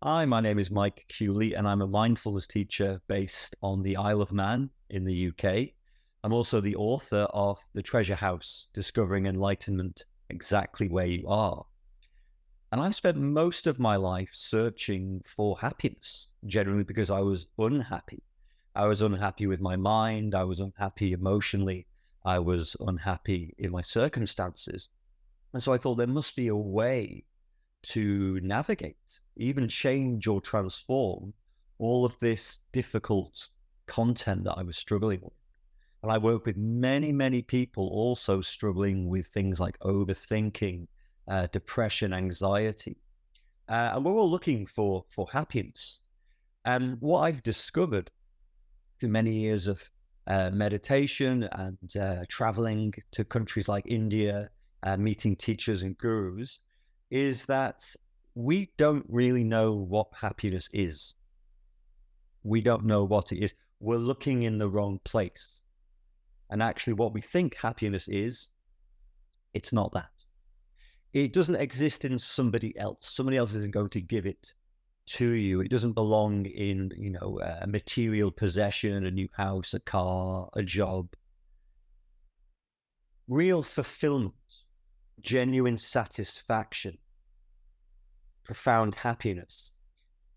Hi, my name is Mike Cooley, and I'm a mindfulness teacher based on the Isle of Man in the UK. I'm also the author of The Treasure House, Discovering Enlightenment Exactly Where You Are. And I've spent most of my life searching for happiness, generally because I was unhappy. I was unhappy with my mind. I was unhappy emotionally. I was unhappy in my circumstances. And so I thought there must be a way to navigate, even change or transform all of this difficult content that I was struggling with. And I work with many, many people also struggling with things like overthinking, depression, anxiety. And we're all looking for happiness. And what I've discovered through many years of meditation and traveling to countries like India, meeting teachers and gurus, is that we don't really know what happiness is. We don't know what it is. We're looking in the wrong place. And actually, what we think happiness is, it's not that. It doesn't exist in somebody else. Somebody else isn't going to give it to you. It doesn't belong in, a material possession, a new house, a car, a job. Real fulfillment, genuine satisfaction, profound happiness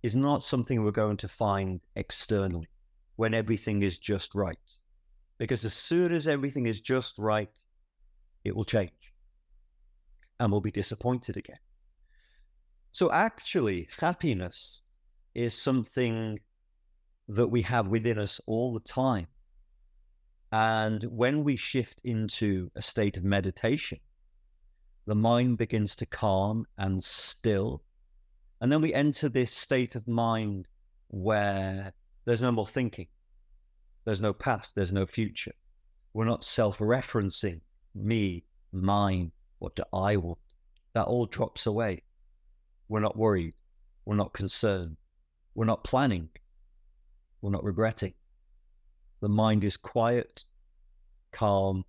is not something we're going to find externally when everything is just right. Because as soon as everything is just right, it will change and we'll be disappointed again. So actually, happiness is something that we have within us all the time. And when we shift into a state of meditation, the mind begins to calm and still. And then we enter this state of mind where there's no more thinking. There's no past. There's no future. We're not self-referencing me, mine, what do I want? That all drops away. We're not worried. We're not concerned. We're not planning. We're not regretting. The mind is quiet, calm,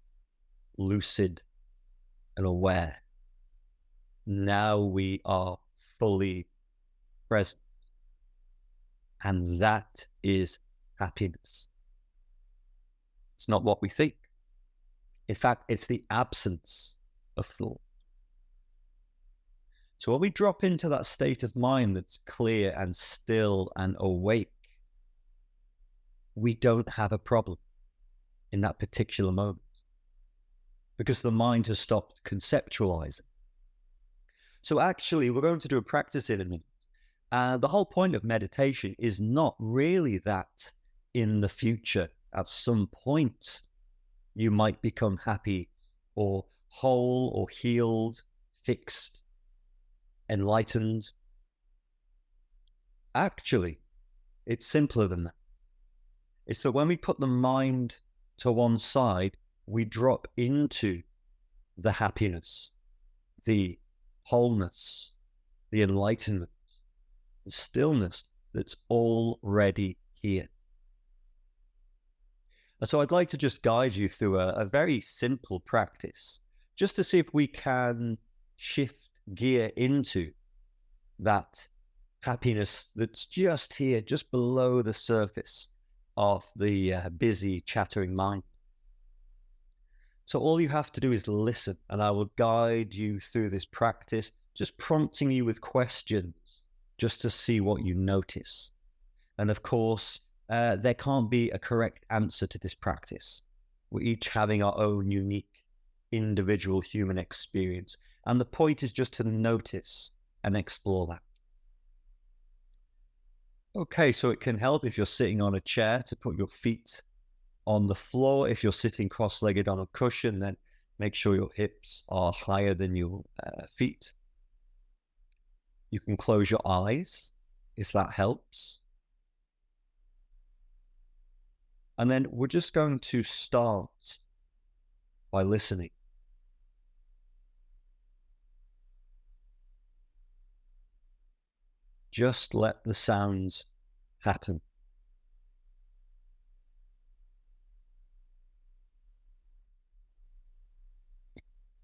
lucid, and aware. Now we are fully present. And that is happiness. It's not what we think. In fact, it's the absence of thought. So when we drop into that state of mind that's clear and still and awake, we don't have a problem in that particular moment because the mind has stopped conceptualizing. So actually, we're going to do a practice in a minute. The whole point of meditation is not really that in the future, at some point, you might become happy or whole or healed, fixed, enlightened. Actually, it's simpler than that. It's that when we put the mind to one side, we drop into the happiness, the wholeness, the enlightenment, the stillness that's already here. And so I'd like to just guide you through a very simple practice, just to see if we can shift gear into that happiness that's just here, just below the surface of the busy, chattering mind. So all you have to do is listen, and I will guide you through this practice, just prompting you with questions, just to see what you notice. And of course, there can't be a correct answer to this practice. We're each having our own unique, individual human experience. And the point is just to notice and explore that. Okay, so it can help if you're sitting on a chair to put your feet on the floor. If you're sitting cross-legged on a cushion, then make sure your hips are higher than your feet. You can close your eyes if that helps. And then we're just going to start by listening. Just let the sounds happen.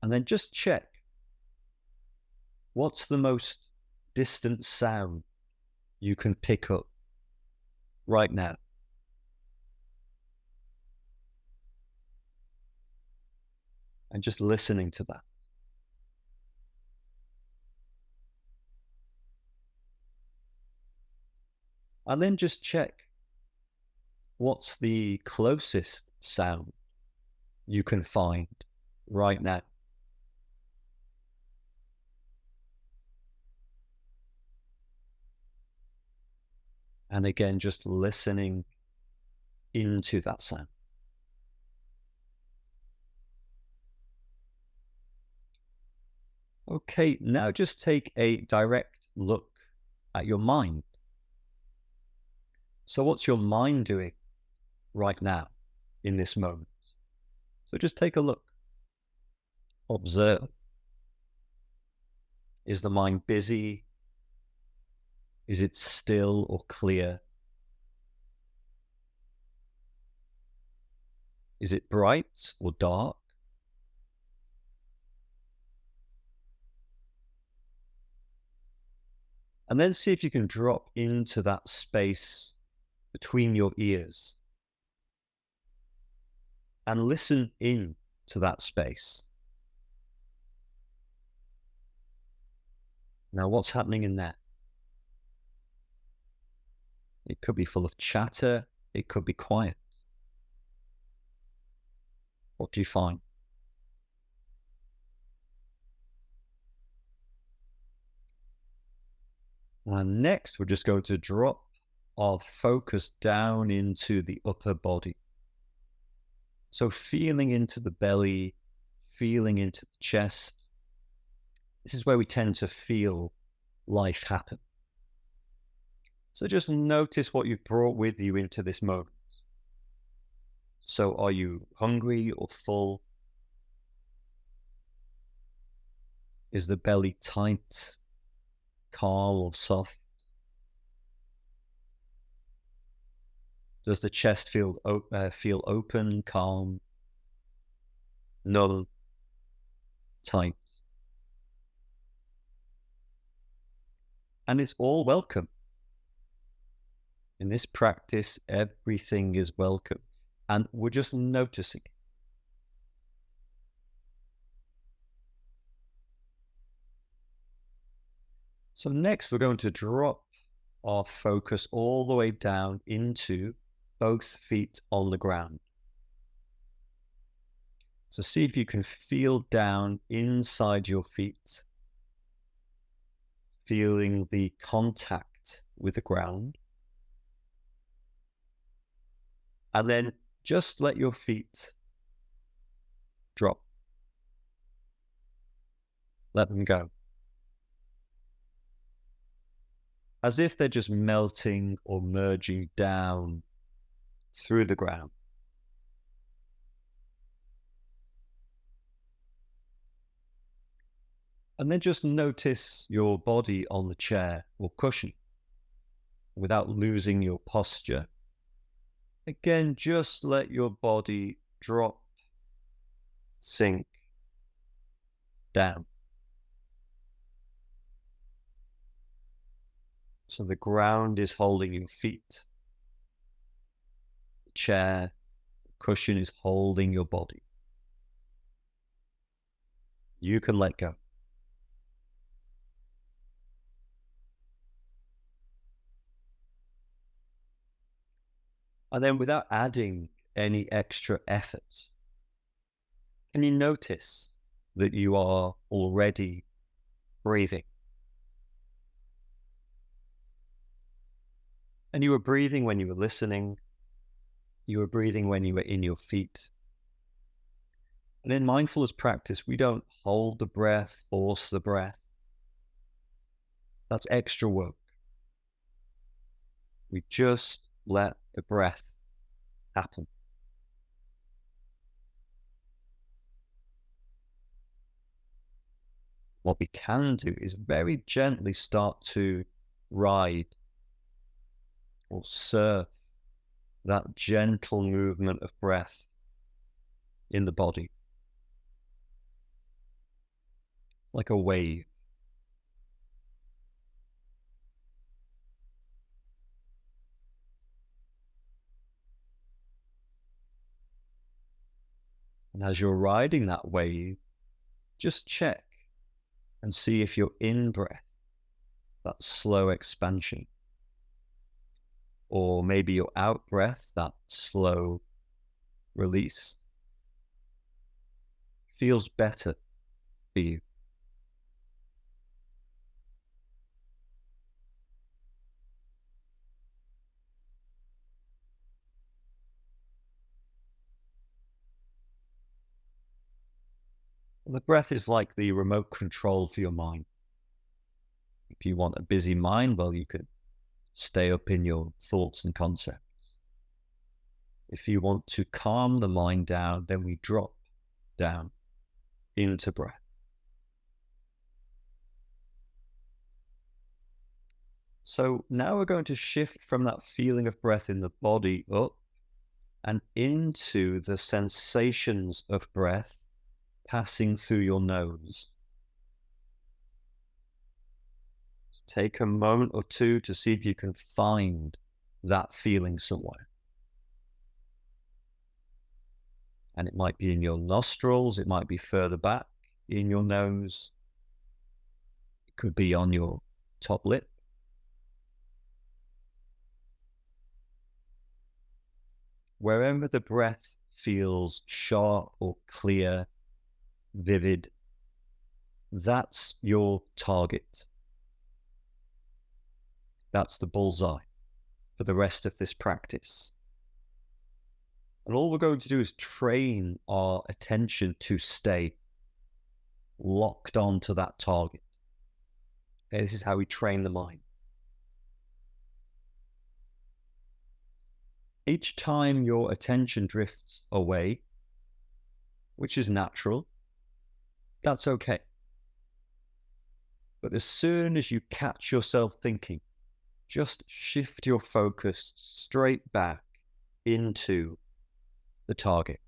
And then just check, what's the most distant sound you can pick up right now. And just listening to that. And then just check what's the closest sound you can find right now. And again, just listening into that sound. Okay, now just take a direct look at your mind. So what's your mind doing right now in this moment? So just take a look. Observe. Is the mind busy? Is it still or clear? Is it bright or dark? And then see if you can drop into that space between your ears and listen in to that space. Now, what's happening in there? It could be full of chatter. It could be quiet. What do you find? And next, we're just going to drop our focus down into the upper body. So feeling into the belly, feeling into the chest. This is where we tend to feel life happen. So just notice what you've brought with you into this moment. So are you hungry or full? Is the belly tight, calm or soft? Does the chest feel open, calm, numb, tight? And it's all welcome. In this practice, everything is welcome. And we're just noticing it. So next, we're going to drop our focus all the way down into both feet on the ground. So see if you can feel down inside your feet, feeling the contact with the ground. And then just let your feet drop. Let them go. As if they're just melting or merging down through the ground. And then just notice your body on the chair or cushion without losing your posture. Again, just let your body drop, sink down. So the ground is holding your feet. The chair, the cushion is holding your body. You can let go. And then without adding any extra effort, can you notice that you are already breathing? And you were breathing when you were listening. You were breathing when you were in your feet. And in mindfulness practice, we don't hold the breath, force the breath. That's extra work. We just let the breath happen. What we can do is very gently start to ride or surf that gentle movement of breath in the body. Like a wave. And as you're riding that wave, just check and see if your in-breath, that slow expansion, or maybe your out-breath, that slow release, feels better for you. The breath is like the remote control for your mind. If you want a busy mind, well, you can stay up in your thoughts and concepts. If you want to calm the mind down, then we drop down into breath. So now we're going to shift from that feeling of breath in the body up and into the sensations of breath passing through your nose. Take a moment or two to see if you can find that feeling somewhere. And it might be in your nostrils, it might be further back in your nose, it could be on your top lip. Wherever the breath feels sharp or clear, vivid, that's your target. That's the bullseye for the rest of this practice. And all we're going to do is train our attention to stay locked onto that target. Okay, this is how we train the mind. Each time your attention drifts away, which is natural, that's okay. But as soon as you catch yourself thinking, just shift your focus straight back into the target.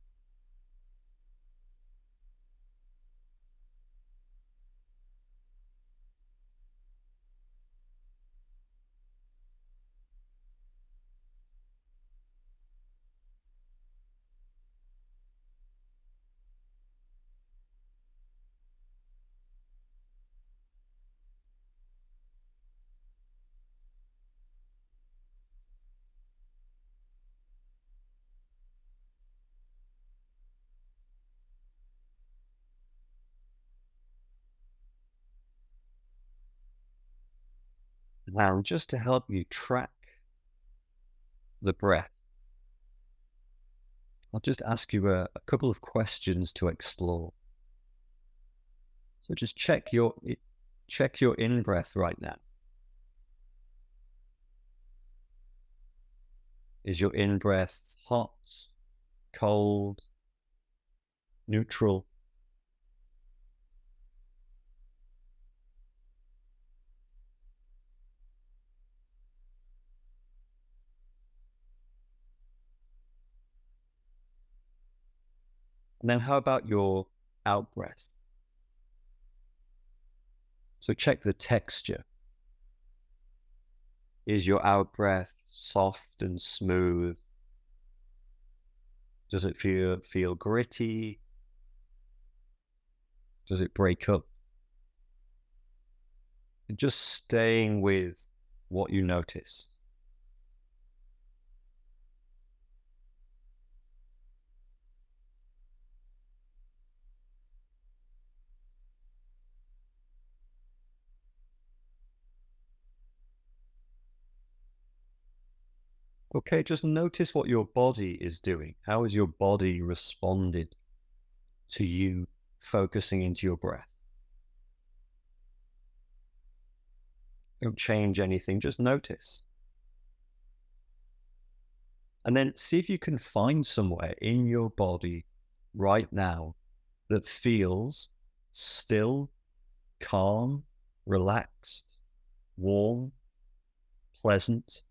Now, just to help you track the breath, I'll just ask you a couple of questions to explore. So just check your in-breath right now. Is your in-breath hot, cold, neutral? And then how about your out-breath? So check the texture. Is your out-breath soft and smooth? Does it feel gritty? Does it break up? And just staying with what you notice. Okay, just notice what your body is doing. How has your body responded to you focusing into your breath? Don't change anything, just notice. And then see if you can find somewhere in your body right now that feels still, calm, relaxed, warm, pleasant.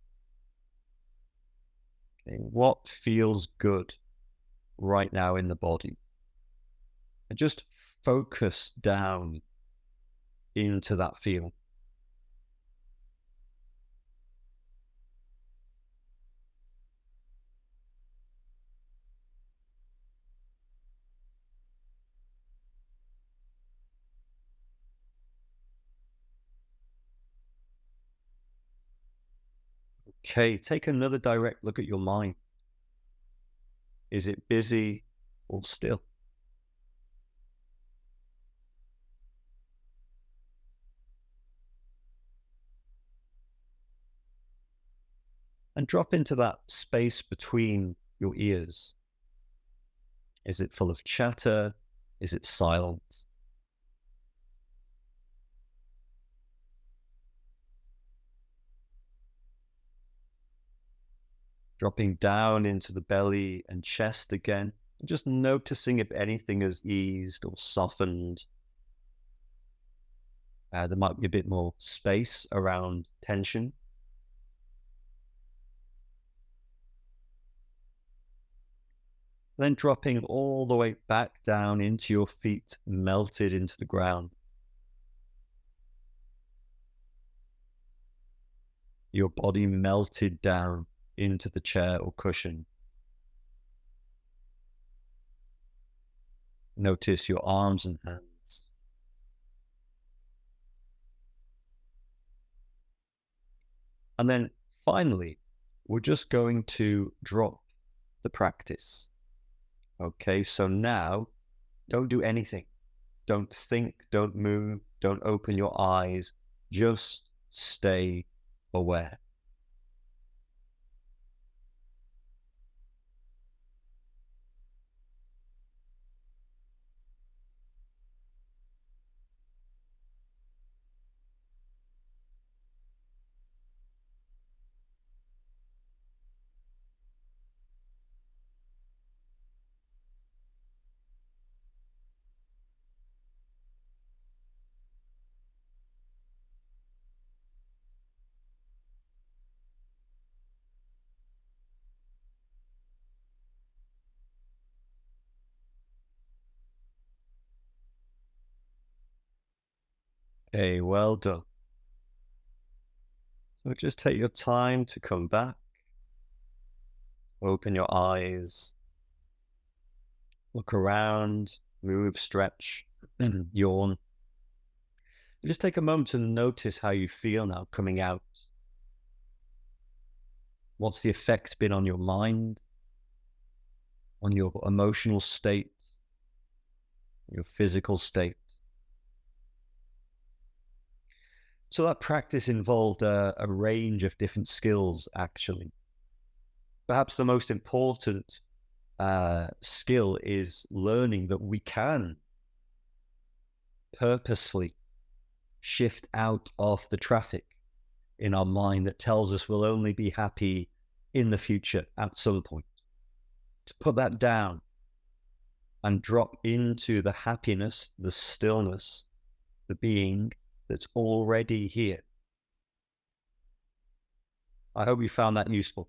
Okay, what feels good right now in the body? And just focus down into that feeling. Okay, take another direct look at your mind. Is it busy or still? And drop into that space between your ears. Is it full of chatter? Is it silent? Dropping down into the belly and chest again, just noticing if anything has eased or softened. There might be a bit more space around tension. Then dropping all the way back down into your feet, melted into the ground. Your body melted down into the chair or cushion. Notice your arms and hands. And then finally, we're just going to drop the practice. Okay, so now don't do anything. Don't think, don't move, don't open your eyes. Just stay aware. Okay, well done. So just take your time to come back. Open your eyes. Look around, move, stretch, yawn. Just take a moment to notice how you feel now coming out. What's the effect been on your mind, on your emotional state, your physical state? So that practice involved a range of different skills, actually. Perhaps the most important skill is learning that we can purposefully shift out of the traffic in our mind that tells us we'll only be happy in the future at some point. To put that down and drop into the happiness, the stillness, the being that's already here. I hope you found that useful.